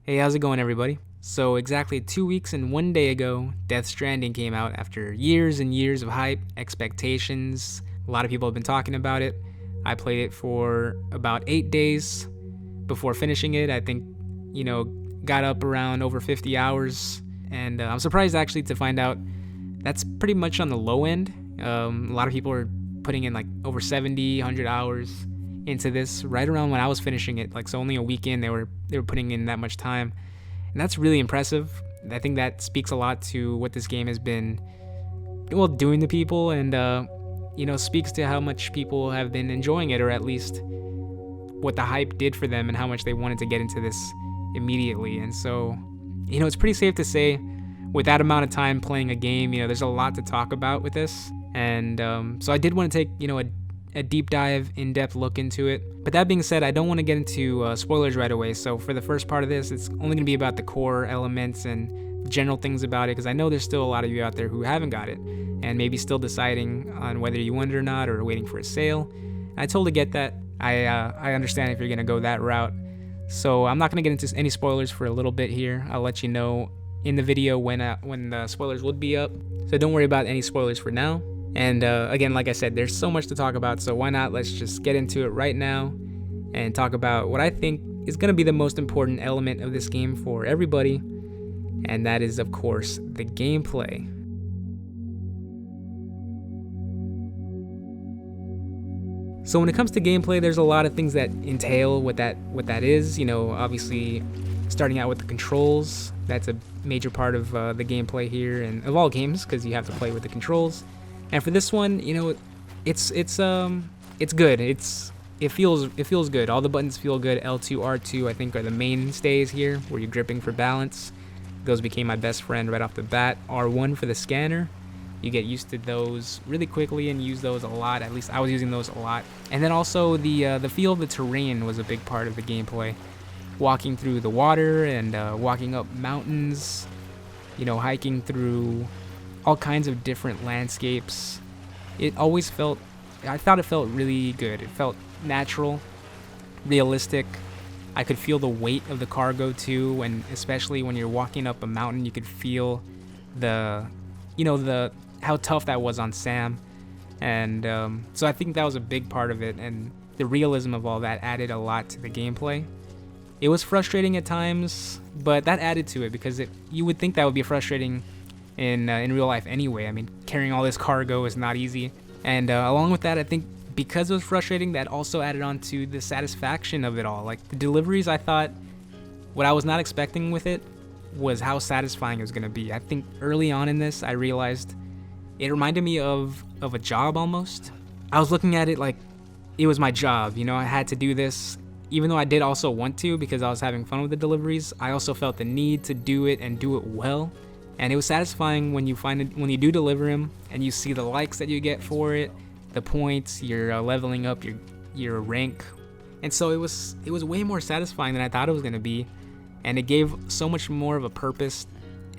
Hey, how's it going, everybody? So, exactly 2 weeks and 1 day ago, Death Stranding came out after years and years of hype, expectations. A lot of people have been talking about it. I played it for about 8 days before finishing it. I think, got up around over 50 hours. And I'm surprised actually to find out that's pretty much on the low end. A lot of people are putting in like over 70, 100 hours into this right around when I was finishing it. Like, so only a week in, they were putting in that much time, and that's really impressive. I think that speaks a lot to what this game has been, doing to people, and speaks to how much people have been enjoying it, or at least what the hype did for them and how much they wanted to get into this immediately. And so, it's pretty safe to say, with that amount of time playing a game, there's a lot to talk about with this. And so I did want to take, a deep dive, in-depth look into it. But that being said, I don't want to get into spoilers right away. So for the first part of this, it's only going to be about the core elements and general things about it, because I know there's still a lot of you out there who haven't got it and maybe still deciding on whether you want it or not, or waiting for a sale. And I totally get that. I understand if you're going to go that route. So I'm not going to get into any spoilers for a little bit here. I'll let you know in the video when the spoilers would be up. So don't worry about any spoilers for now. And again, like I said, there's so much to talk about, so why not let's just get into it right now and talk about what I think is going to be the most important element of this game for everybody, and that is, of course, the gameplay. So when it comes to gameplay, there's a lot of things that entail what that is. Obviously, starting out with the controls, that's a major part of the gameplay here, and of all games, because you have to play with the controls. And for this one, it's good. It feels good. All the buttons feel good. L2, R2, I think, are the mainstays here, where you're gripping for balance. Those became my best friend right off the bat. R1 for the scanner. You get used to those really quickly and use those a lot. At least I was using those a lot. And then also the feel of the terrain was a big part of the gameplay. Walking through the water and walking up mountains. Hiking through all kinds of different landscapes. I thought it felt really good. It felt natural, realistic. I could feel the weight of the cargo too, and especially when you're walking up a mountain, you could feel the how tough that was on Sam. And so I think that was a big part of it, and the realism of all that added a lot to the gameplay. It was frustrating at times, but that added to it, because you would think that would be frustrating in real life anyway. I mean, carrying all this cargo is not easy. And along with that, I think because it was frustrating, that also added on to the satisfaction of it all. Like, the deliveries, I thought, what I was not expecting with it was how satisfying it was going to be. I think early on in this, I realized it reminded me of a job almost. I was looking at it like it was my job. I had to do this. Even though I did also want to, because I was having fun with the deliveries, I also felt the need to do it and do it well. And it was satisfying when you when you do deliver him and you see the likes that you get for it, the points, you're leveling up your rank. And so it was way more satisfying than I thought it was going to be. And it gave so much more of a purpose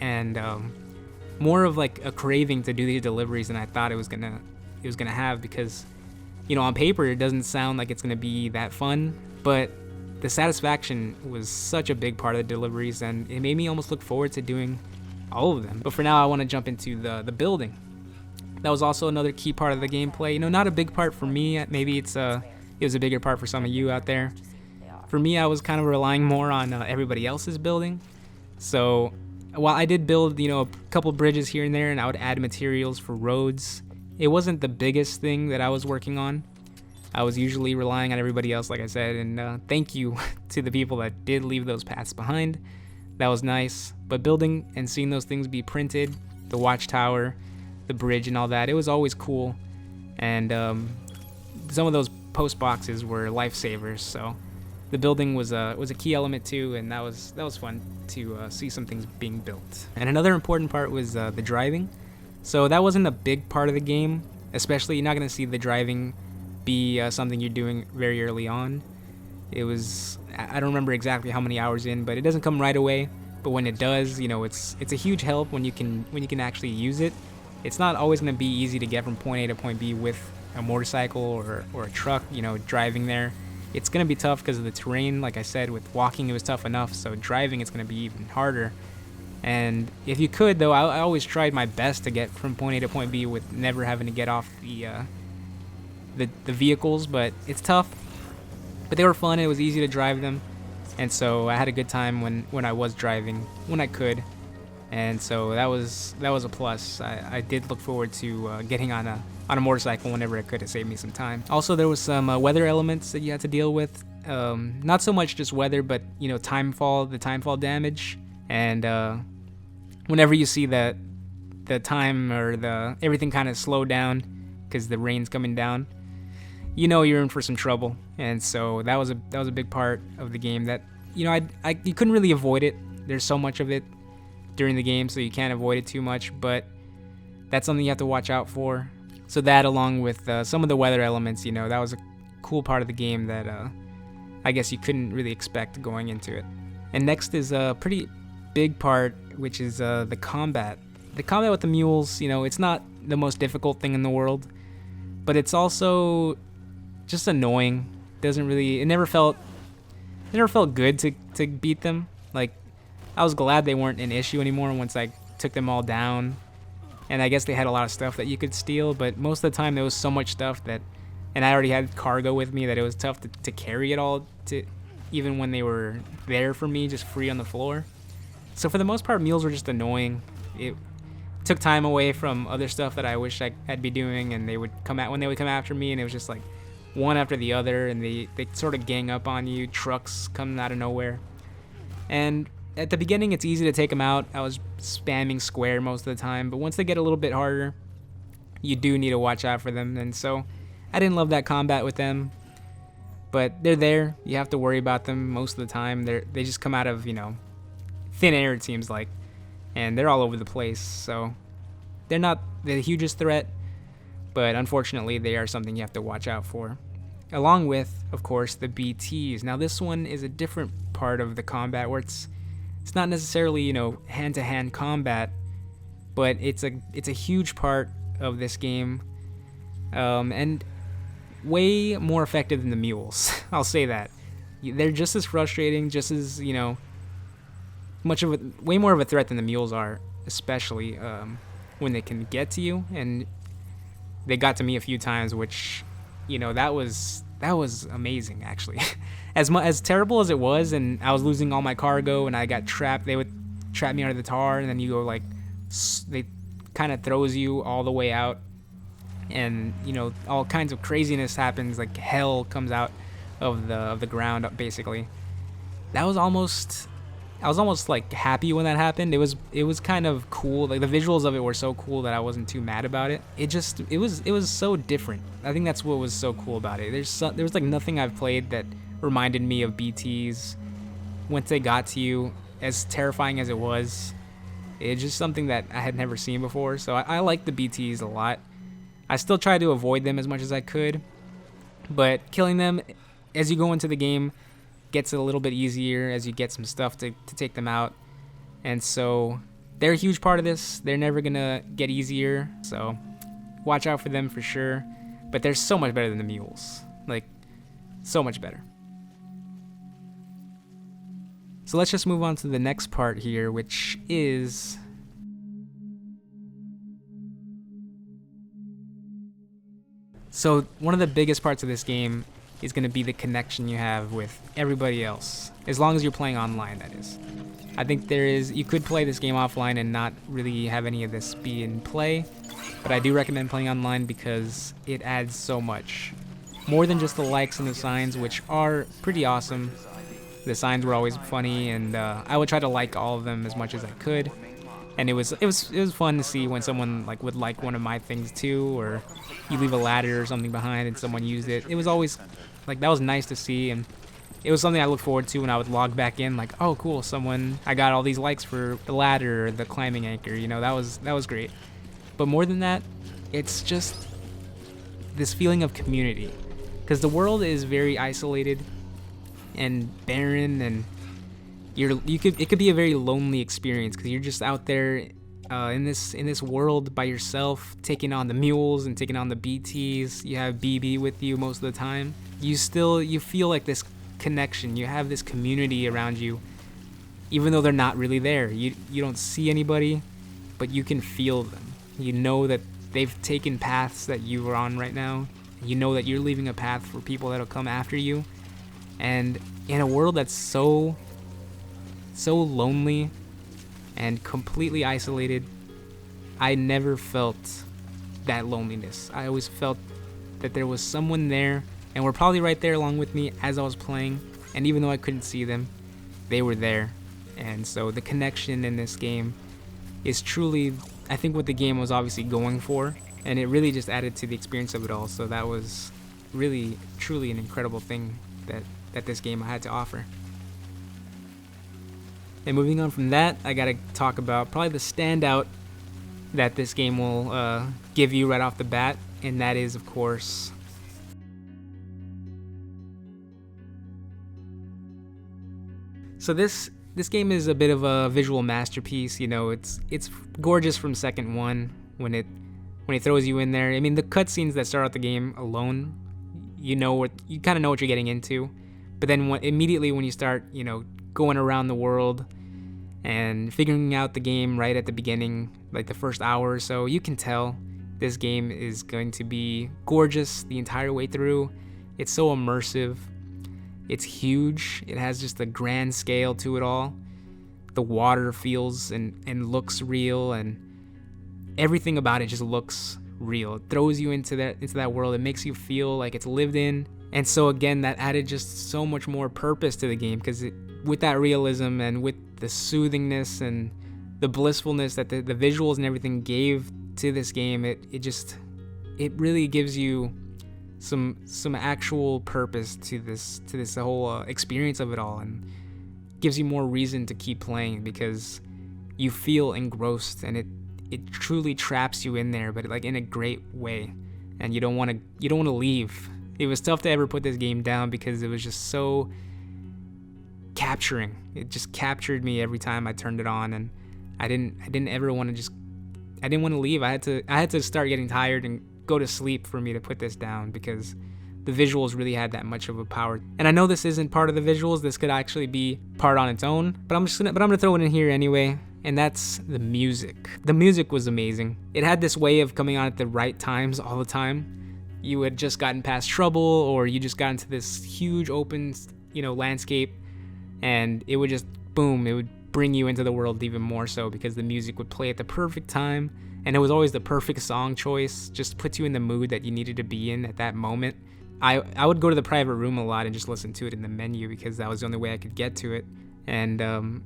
and more of like a craving to do these deliveries than I thought it was gonna have, because on paper it doesn't sound like it's gonna be that fun, but the satisfaction was such a big part of the deliveries, and it made me almost look forward to doing all of them. But for now, I want to jump into the building. That was also another key part of the gameplay. Not a big part for me. Maybe it was a bigger part for some of you out there. For me, I was kind of relying more on everybody else's building. So while I did build, a couple bridges here and there, and I would add materials for roads, it wasn't the biggest thing that I was working on. I was usually relying on everybody else, like I said, and thank you to the people that did leave those paths behind. That was nice. But building and seeing those things be printed, the watchtower, the bridge, and all that, it was always cool. And some of those post boxes were lifesavers. So the building was a key element too, and that was fun to see some things being built. And another important part was the driving. So that wasn't a big part of the game. Especially, you're not gonna see the driving be something you're doing very early on. It was, I don't remember exactly how many hours in, but it doesn't come right away. But when it does, it's a huge help when you can actually use it. It's not always going to be easy to get from point A to point B with a motorcycle or a truck, driving there. It's going to be tough because of the terrain. Like I said, with walking it was tough enough, so driving it's going to be even harder. And if you could, though, I always tried my best to get from point A to point B with never having to get off the vehicles, but it's tough. But they were fun. It was easy to drive them, and so I had a good time when I was driving when I could, and so that was a plus. I did look forward to getting on a motorcycle whenever I could to save me some time. Also, there was some weather elements that you had to deal with. Not so much just weather, but the timefall damage, and whenever you see the time or the everything kind of slow down because the rain's coming down, you're in for some trouble. And so that was a big part of the game that you couldn't really avoid it. There's so much of it during the game, so you can't avoid it too much, but that's something you have to watch out for. So that, along with some of the weather elements, that was a cool part of the game that I guess you couldn't really expect going into it. And next is a pretty big part, which is the combat. The combat with the mules, it's not the most difficult thing in the world, but it's also just annoying. It never felt good to beat them. Like, I was glad they weren't an issue anymore once I took them all down. And I guess they had a lot of stuff that you could steal, but most of the time there was so much stuff and I already had cargo with me, that it was tough to carry it all, even when they were there for me, just free on the floor. So for the most part, mules were just annoying. It took time away from other stuff that I wish I'd be doing, and when they would come after me, and it was just like one after the other, and they sort of gang up on you. Trucks coming out of nowhere. And at the beginning, it's easy to take them out. I was spamming square most of the time, but once they get a little bit harder, you do need to watch out for them. And so I didn't love that combat with them, but they're there. You have to worry about them most of the time. They just come out of, thin air, it seems like, and they're all over the place. So they're not the hugest threat, but unfortunately they are something you have to watch out for, along with, of course, the BTs. Now this one is a different part of the combat, where it's not necessarily hand-to-hand combat, but it's a huge part of this game, and way more effective than the mules. I'll say that. They're just as frustrating, just as way more of a threat than the mules are, especially when they can get to you. And they got to me a few times, which that was amazing, actually. As terrible as it was, and I was losing all my cargo and I got trapped. They would trap me under the tar, and then you go they kind of throws you all the way out, and all kinds of craziness happens. Like hell comes out of the ground, basically. I was almost like happy when that happened. It was kind of cool. Like the visuals of it were so cool that I wasn't too mad about it. It was so different. I think that's what was so cool about it. There was like nothing I've played that reminded me of BTs. Once they got to you, as terrifying as it was, it's just something that I had never seen before. So I like the BTs a lot. I still try to avoid them as much as I could, but killing them as you go into the game gets a little bit easier as you get some stuff to take them out. And so they're a huge part of this. They're never gonna get easier, so watch out for them for sure. But they're so much better than the mules, like so much better. So let's just move on to the next part here, which is so one of the biggest parts of this game is going to be the connection you have with everybody else, as long as you're playing online, that is. I think you could play this game offline and not really have any of this be in play, but I do recommend playing online because it adds so much. More than just the likes and the signs, which are pretty awesome. The signs were always funny, and I would try to like all of them as much as I could. And it was fun to see when someone would like one of my things too, or you leave a ladder or something behind and someone used it. It was always that was nice to see, and it was something I looked forward to when I would log back in. Like, oh cool, I got all these likes for the ladder or the climbing anchor. That was great. But more than that, it's just this feeling of community, because the world is very isolated and barren, and it could be a very lonely experience because you're just out there in this world by yourself, taking on the mules and taking on the BTs. You have BB with you most of the time, you feel like this connection. You have this community around you, even though they're not really there. You don't see anybody, but you can feel them. You know that they've taken paths that you are on right now. You know that you're leaving a path for people that'll come after you. And in a world that's so lonely and completely isolated, I never felt that loneliness. I always felt that there was someone there, and were probably right there along with me as I was playing. And even though I couldn't see them, they were there. And so the connection in this game is truly, I think, what the game was obviously going for, and it really just added to the experience of it all. So that was really, truly an incredible thing that this game had to offer. And moving on from that, I gotta talk about probably the standout that this game will give you right off the bat, and that is, of course, so this game is a bit of a visual masterpiece. You know, it's gorgeous from second one when it throws you in there. I mean, the cutscenes that start out the game alone, you kind of know what you're getting into. But then immediately when you start, going around the world and figuring out the game right at the beginning, like the first hour or so, you can tell this game is going to be gorgeous the entire way through. It's so immersive. It's huge. It has just a grand scale to it all. The water feels and looks real, and everything about it just looks real. It throws you into that world. It makes you feel like it's lived in. And so again, that added just so much more purpose to the game, because with that realism and with the soothingness and the blissfulness that the visuals and everything gave to this game, it really gives you some actual purpose to this whole experience of it all, and gives you more reason to keep playing, because you feel engrossed, and it truly traps you in there, but like in a great way, and you don't want to leave. It was tough to ever put this game down because it was just so capturing. It just captured me every time I turned it on, and I didn't ever want to I didn't want to leave. I had to start getting tired and go to sleep for me to put this down, because the visuals really had that much of a power. And I know this isn't part of the visuals. This could actually be part on its own, but I'm gonna throw it in here anyway. And that's the music. The music was amazing. It had this way of coming on at the right times all the time. You had just gotten past trouble, or you just got into this huge open, landscape, and it would just boom, it would bring you into the world even more so, because the music would play at the perfect time, and it was always the perfect song choice, just puts you in the mood that you needed to be in at that moment. I would go to the private room a lot and just listen to it in the menu, because that was the only way I could get to it. And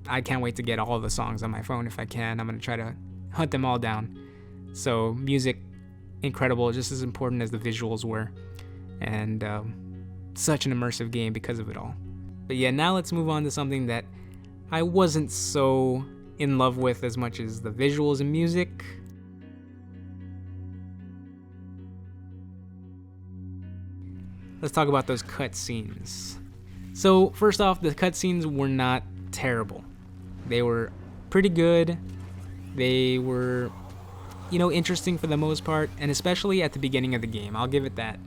I can't wait to get all of the songs on my phone if I can. I'm going to try to hunt them all down. So music, incredible, just as important as the visuals were. And such an immersive game because of it all. But yeah, now let's move on to something that I wasn't so in love with as much as the visuals and music. Let's talk about those cutscenes. So first off, the cutscenes were not terrible. They were pretty good. They were, interesting for the most part, and especially at the beginning of the game. I'll give it that.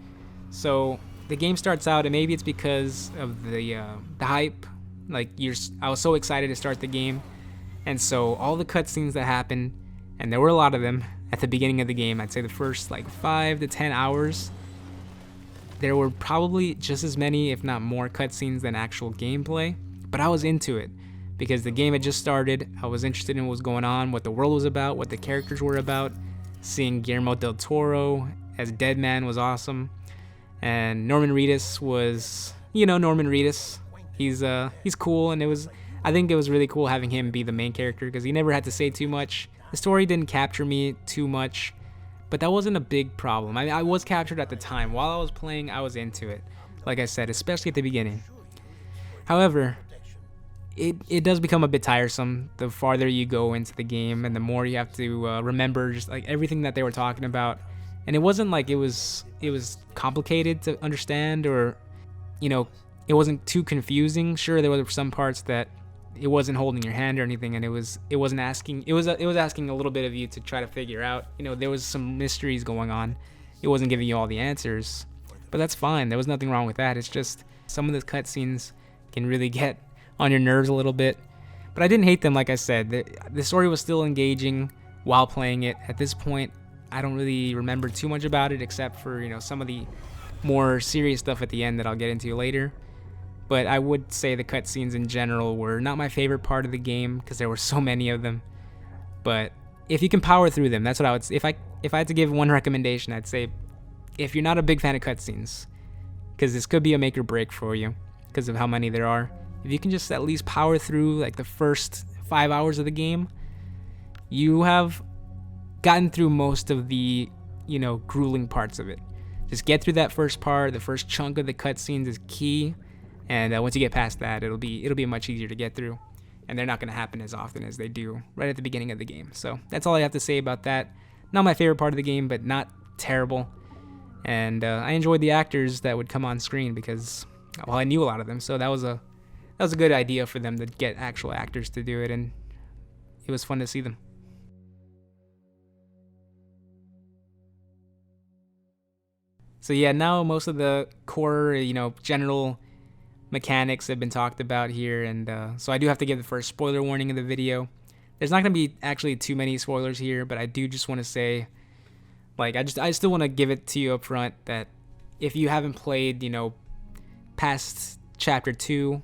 So the game starts out, and maybe it's because of the hype. I was so excited to start the game, and so all the cutscenes that happened, and there were a lot of them at the beginning of the game. I'd say the first 5 to 10 hours. There were probably just as many, if not more, cutscenes than actual gameplay, but I was into it because the game had just started. I was interested in what was going on, what the world was about, what the characters were about. Seeing Guillermo del Toro as Deadman was awesome, and Norman Reedus was, Norman Reedus. He's cool, and I think it was really cool having him be the main character because he never had to say too much. The story didn't capture me too much, but that wasn't a big problem. I was captured at the time. While I was playing, I was into it. Like I said, especially at the beginning. However, it does become a bit tiresome the farther you go into the game, and the more you have to remember just everything that they were talking about. And it wasn't like it was complicated to understand, or it wasn't too confusing. Sure, there were some parts that it wasn't holding your hand or anything, and it was asking a little bit of you to try to figure out. There was some mysteries going on. It wasn't giving you all the answers, but that's fine. There was nothing wrong with that. It's just some of the cutscenes can really get on your nerves a little bit. But I didn't hate them, like I said. The story was still engaging while playing it. At this point, I don't really remember too much about it except for, some of the more serious stuff at the end that I'll get into later. But I would say the cutscenes in general were not my favorite part of the game because there were so many of them. But if you can power through them, that's what I would say. If I had to give one recommendation, I'd say if you're not a big fan of cutscenes, because this could be a make or break for you because of how many there are, if you can just at least power through like the first 5 hours of the game, you have gotten through most of the, grueling parts of it. Just get through that first part. The first chunk of the cutscenes is key, and once you get past that, it'll be much easier to get through, and they're not going to happen as often as they do right at the beginning of the game. So that's all I have to say about that. Not my favorite part of the game, but not terrible. And I enjoyed the actors that would come on screen because, well, I knew a lot of them, so that was a good idea for them to get actual actors to do it, and it was fun to see them. So yeah, now most of the core, general mechanics have been talked about here, and so I do have to give the first spoiler warning in the video. There's not going to be actually too many spoilers here, but I do just want to say, I still want to give it to you up front that if you haven't played, past chapter 2,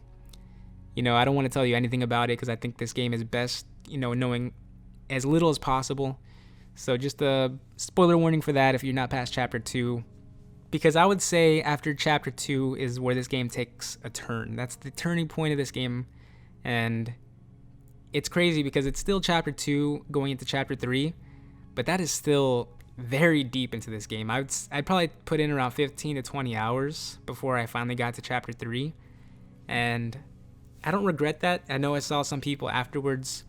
I don't want to tell you anything about it because I think this game is best, knowing as little as possible. So just a spoiler warning for that if you're not past chapter 2. Because I would say after chapter 2 is where this game takes a turn. That's the turning point of this game. And it's crazy because it's still chapter 2 going into chapter 3. But that is still very deep into this game. I'd probably put in around 15 to 20 hours before I finally got to chapter 3. And I don't regret that. I know I saw some people afterwards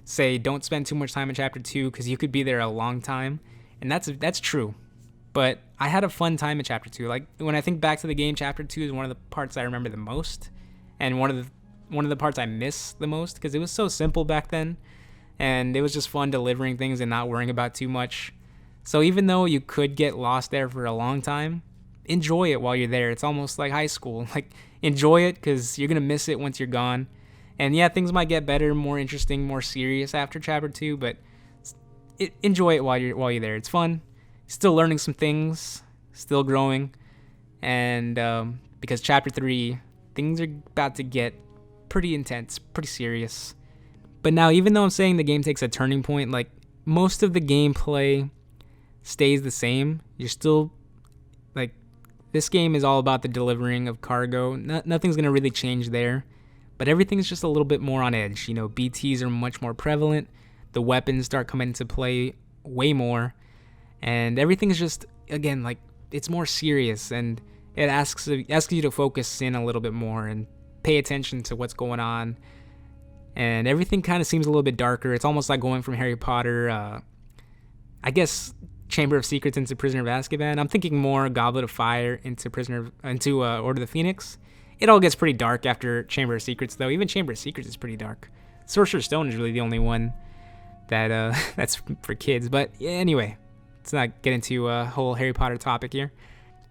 say don't spend too much time in chapter 2 because you could be there a long time. And that's true. But I had a fun time in chapter 2. Like when I think back to the game, chapter 2 is one of the parts I remember the most, and one of the parts I miss the most because it was so simple back then, and it was just fun delivering things and not worrying about too much. So even though you could get lost there for a long time, enjoy it while you're there. It's almost like high school. Like enjoy it because you're gonna miss it once you're gone. And yeah, things might get better, more interesting, more serious after chapter 2, but enjoy it while you're there. It's fun. Still learning some things, still growing, and because chapter 3, things are about to get pretty intense, pretty serious. But now, even though I'm saying the game takes a turning point, like most of the gameplay stays the same. You're still, like, this game is all about the delivering of cargo. Nothing's gonna really change there, but everything's just a little bit more on edge. BTs are much more prevalent. The weapons start coming into play way more. And everything's just, again, like, it's more serious, and it asks you to focus in a little bit more and pay attention to what's going on. And everything kind of seems a little bit darker. It's almost like going from Harry Potter, I guess, Chamber of Secrets into Prisoner of Azkaban. I'm thinking more Goblet of Fire into Order of the Phoenix. It all gets pretty dark after Chamber of Secrets, though. Even Chamber of Secrets is pretty dark. Sorcerer's Stone is really the only one that that's for kids. But yeah, anyway. Let's not get into a whole Harry Potter topic here.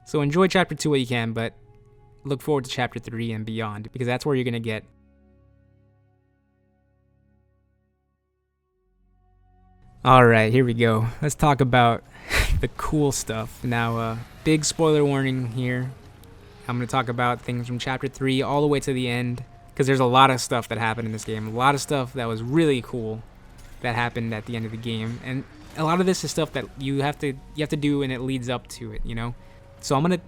So enjoy chapter 2 while you can, but look forward to chapter 3 and beyond, because that's where you're going to get. Alright, here we go. Let's talk about the cool stuff. Now, big spoiler warning here. I'm going to talk about things from chapter 3 all the way to the end, because there's a lot of stuff that happened in this game. A lot of stuff that was really cool that happened at the end of the game. And a lot of this is stuff that you have to do, and it leads up to it, So I'm gonna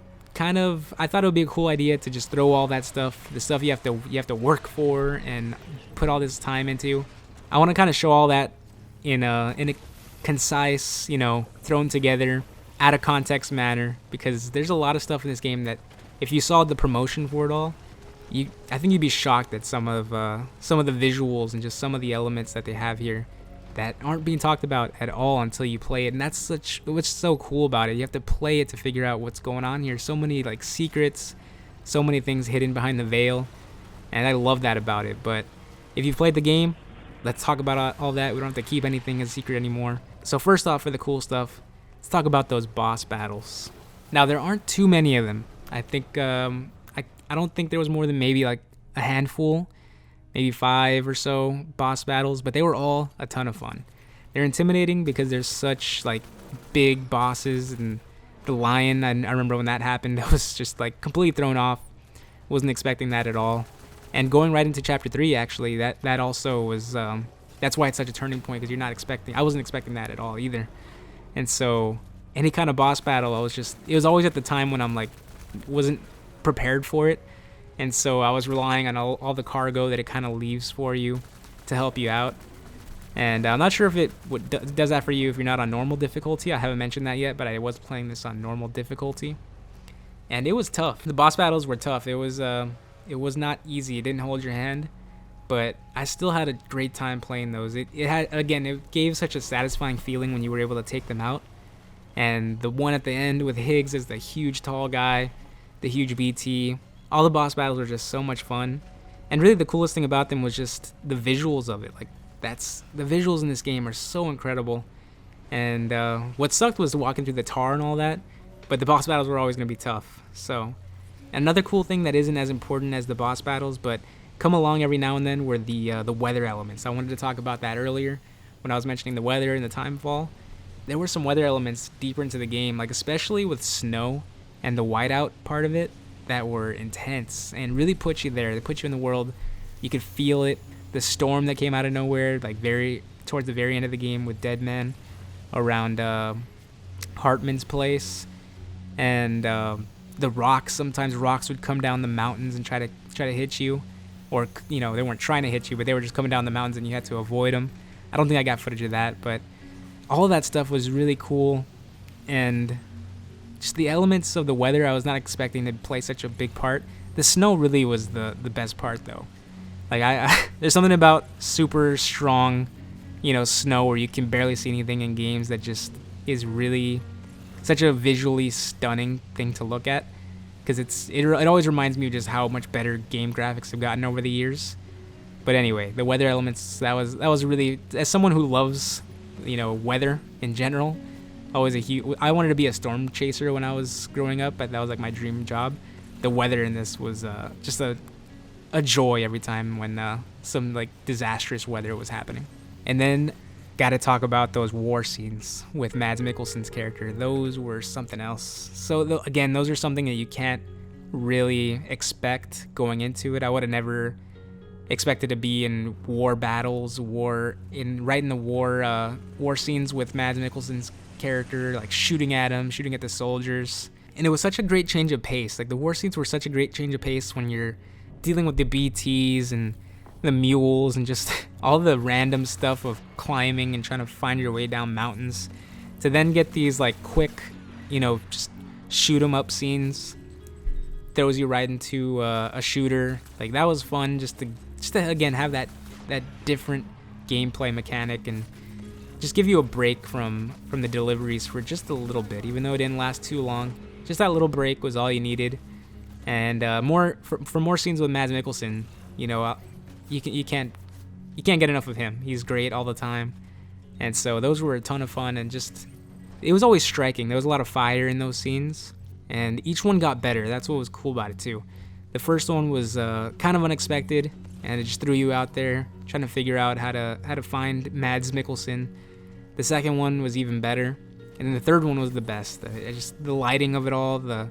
I thought it would be a cool idea to just throw all that stuff, the stuff you have to work for and put all this time into. I want to kind of show all that in a concise, thrown together, out of context manner, because there's a lot of stuff in this game that if you saw the promotion for it all, I think you'd be shocked at some of the visuals and just some of the elements that they have here that aren't being talked about at all until you play it. And that's what's so cool about it. You have to play it to figure out what's going on here. So many secrets, so many things hidden behind the veil, and I love that about it. But if you've played the game, let's talk about all that. We don't have to keep anything a secret anymore. So first off, for the cool stuff, let's talk about those boss battles. Now there aren't too many of them. I think I don't think there was more than maybe like a handful, maybe 5 or so boss battles, but they were all a ton of fun. They're intimidating because there's such like big bosses, and the lion. I remember when that happened, I was just like completely thrown off. Wasn't expecting that at all. And going right into chapter 3, actually, that also was. That's why it's such a turning point, because you're not expecting. I wasn't expecting that at all either. And so any kind of boss battle, it was always at the time when I'm like wasn't prepared for it, and so I was relying on all the cargo that it kind of leaves for you to help you out. And I'm not sure if it does that for you if you're not on normal difficulty. I haven't mentioned that yet, but I was playing this on normal difficulty, and it was tough. The boss battles were tough. It was not easy. It didn't hold your hand, but I still had a great time playing those. It gave such a satisfying feeling when you were able to take them out. And the one at the end with Higgs as the huge tall guy, the huge BT, all the boss battles were just so much fun. And really the coolest thing about them was just the visuals of it. Like the visuals in this game are so incredible. And what sucked was walking through the tar and all that, but the boss battles were always going to be tough. So another cool thing that isn't as important as the boss battles, but come along every now and then, were the weather elements. I wanted to talk about that earlier when I was mentioning the weather and the timefall. There were some weather elements deeper into the game, like especially with snow and the whiteout part of it, that were intense and really put you there. They put you in the world. You could feel it. The storm that came out of nowhere, like towards the very end of the game with Deadman around Hartman's place, and the rocks. Sometimes rocks would come down the mountains and try to hit you, or they weren't trying to hit you, but they were just coming down the mountains and you had to avoid them. I don't think I got footage of that, but all of that stuff was really cool. And just the elements of the weather, I was not expecting to play such a big part. The snow really was the best part, though. Like there's something about super strong, snow where you can barely see anything in games that just is really such a visually stunning thing to look at. Because it always reminds me of just how much better game graphics have gotten over the years. But anyway, the weather elements, that was really, as someone who loves weather in general, I wanted to be a storm chaser when I was growing up, but that was like my dream job. The weather in this was just a joy every time when some like disastrous weather was happening. And then gotta talk about those war scenes with Mads Mikkelsen's character. Those were something else. So again, those are something that you can't really expect going into it. I would have never expected to be in war battles, right in the war scenes with Mads Mikkelsen's character, like shooting at the soldiers. And it was such a great change of pace. Like the war scenes were such a great change of pace when you're dealing with the BTs and the mules and just all the random stuff of climbing and trying to find your way down mountains, to then get these like quick, just shoot 'em up scenes, throws you right into a shooter. Like that was fun just to again have that different gameplay mechanic and just give you a break from the deliveries for just a little bit, even though it didn't last too long. Just that little break was all you needed. And for more scenes with Mads Mikkelsen, you can't get enough of him. He's great all the time. And so those were a ton of fun, and just it was always striking. There was a lot of fire in those scenes, and each one got better. That's what was cool about it too. The first one was kind of unexpected, and it just threw you out there trying to figure out how to find Mads Mikkelsen. The second one was even better, and then the third one was the best. Just the lighting of it all, the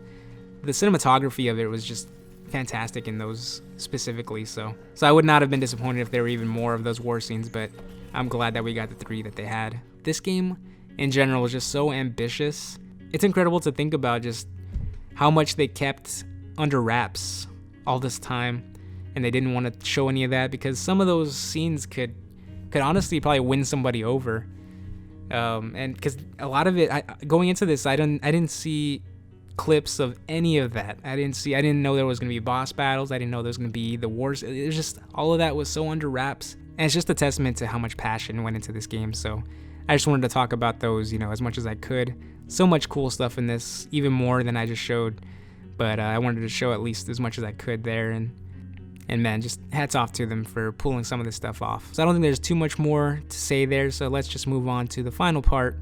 cinematography of it was just fantastic in those specifically. So I would not have been disappointed if there were even more of those war scenes, but I'm glad that we got the 3 that they had. This game in general was just so ambitious. It's incredible to think about just how much they kept under wraps all this time, and they didn't want to show any of that because some of those scenes could honestly probably win somebody over. And because a lot of it, going into this, I didn't see clips of any of that. I didn't know there was going to be boss battles. I didn't know there was going to be the wars. It was just, all of that was so under wraps, and it's just a testament to how much passion went into this game. So I just wanted to talk about those, as much as I could. So much cool stuff in this, even more than I just showed, but I wanted to show at least as much as I could there, and man, just hats off to them for pulling some of this stuff off. So I don't think there's too much more to say there, so let's just move on to the final part.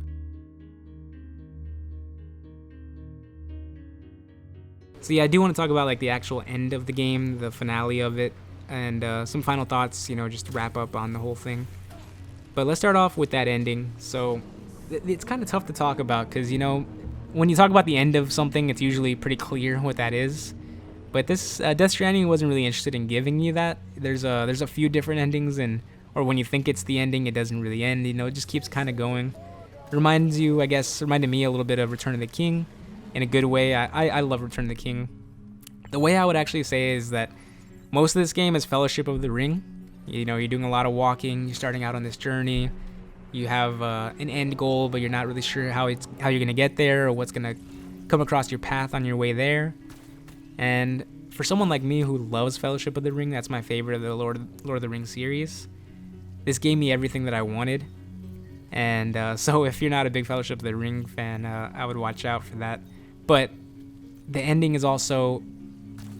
So yeah, I do want to talk about like the actual end of the game, the finale of it, and some final thoughts, just to wrap up on the whole thing. But let's start off with that ending. So it's kind of tough to talk about because, when you talk about the end of something, it's usually pretty clear what that is. But this Death Stranding wasn't really interested in giving you that. There's a few different endings, or when you think it's the ending, it doesn't really end. It just keeps kind of going. It reminded me a little bit of Return of the King, in a good way. I love Return of the King. The way I would actually say is that most of this game is Fellowship of the Ring. You're doing a lot of walking. You're starting out on this journey. You have an end goal, but you're not really sure how you're gonna get there or what's gonna come across your path on your way there. And for someone like me who loves Fellowship of the Ring, that's my favorite of the Lord of the Rings series. This gave me everything that I wanted. And so if you're not a big Fellowship of the Ring fan, I would watch out for that. But the ending is also,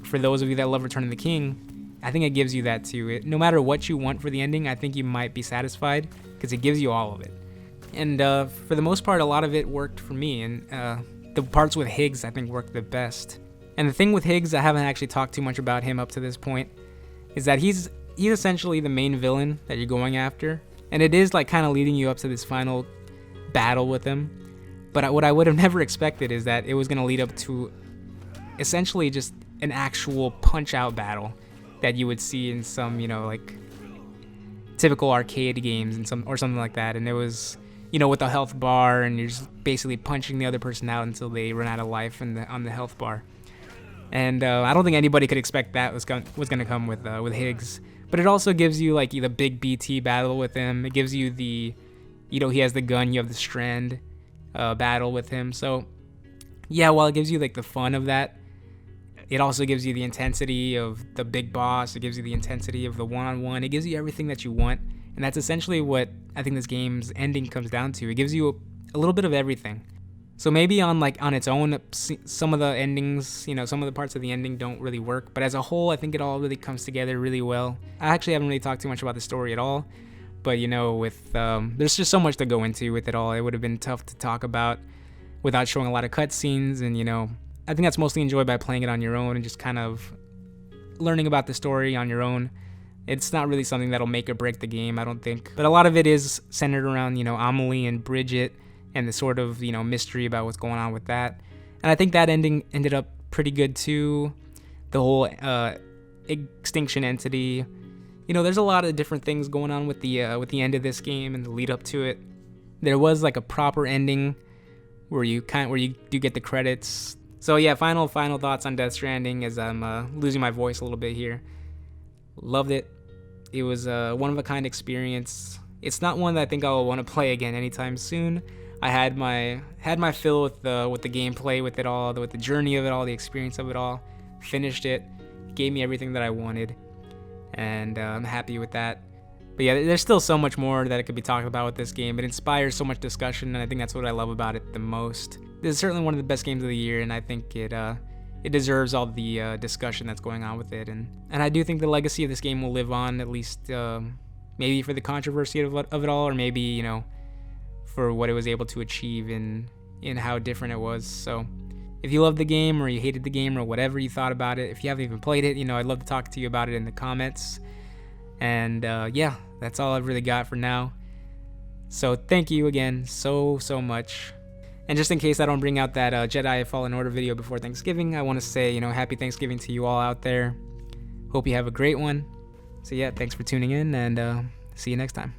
for those of you that love Return of the King, I think it gives you that too. No matter what you want for the ending, I think you might be satisfied because it gives you all of it. And for the most part, a lot of it worked for me. And the parts with Higgs, I think, worked the best. And the thing with Higgs, I haven't actually talked too much about him up to this point, is that he's essentially the main villain that you're going after. And it is like kind of leading you up to this final battle with him. But what I would have never expected is that it was going to lead up to essentially just an actual punch-out battle that you would see in some, like typical arcade games and something like that. And it was, with the health bar, and you're just basically punching the other person out until they run out of life on the health bar. And I don't think anybody could expect that was going to come with Higgs. But it also gives you like the big BT battle with him. It gives you the, he has the gun, you have the Strand battle with him. So yeah, while it gives you like the fun of that, it also gives you the intensity of the big boss. It gives you the intensity of the one-on-one. It gives you everything that you want. And that's essentially what I think this game's ending comes down to. It gives you a little bit of everything. So maybe on its own, some of the endings, some of the parts of the ending don't really work. But as a whole, I think it all really comes together really well. I actually haven't really talked too much about the story at all. But, with there's just so much to go into with it all. It would have been tough to talk about without showing a lot of cutscenes. And, I think that's mostly enjoyed by playing it on your own and just kind of learning about the story on your own. It's not really something that'll make or break the game, I don't think. But a lot of it is centered around, Amelie and Bridget, and the sort of, mystery about what's going on with that. And I think that ending ended up pretty good too. The whole extinction entity. There's a lot of different things going on with the end of this game and the lead up to it. There was like a proper ending where you do get the credits. So yeah, final thoughts on Death Stranding as I'm losing my voice a little bit here. Loved it. It was a one-of-a-kind experience. It's not one that I think I'll want to play again anytime soon. I had my fill with the gameplay, with it all, with the journey of it all, the experience of it all. Finished it, gave me everything that I wanted, and I'm happy with that. But yeah, there's still so much more that it could be talked about with this game. It inspires so much discussion, and I think that's what I love about it the most. This is certainly one of the best games of the year, and I think it deserves all the discussion that's going on with it. And I do think the legacy of this game will live on, at least maybe for the controversy of it all, or maybe, for what it was able to achieve in how different it was. So if you loved the game or you hated the game or whatever you thought about it, if you haven't even played it, I'd love to talk to you about it in the comments. And yeah, that's all I've really got for now. So thank you again so much. And just in case I don't bring out that Jedi Fallen Order video before Thanksgiving, I want to say, happy Thanksgiving to you all out there. Hope you have a great one. So yeah, thanks for tuning in, and see you next time.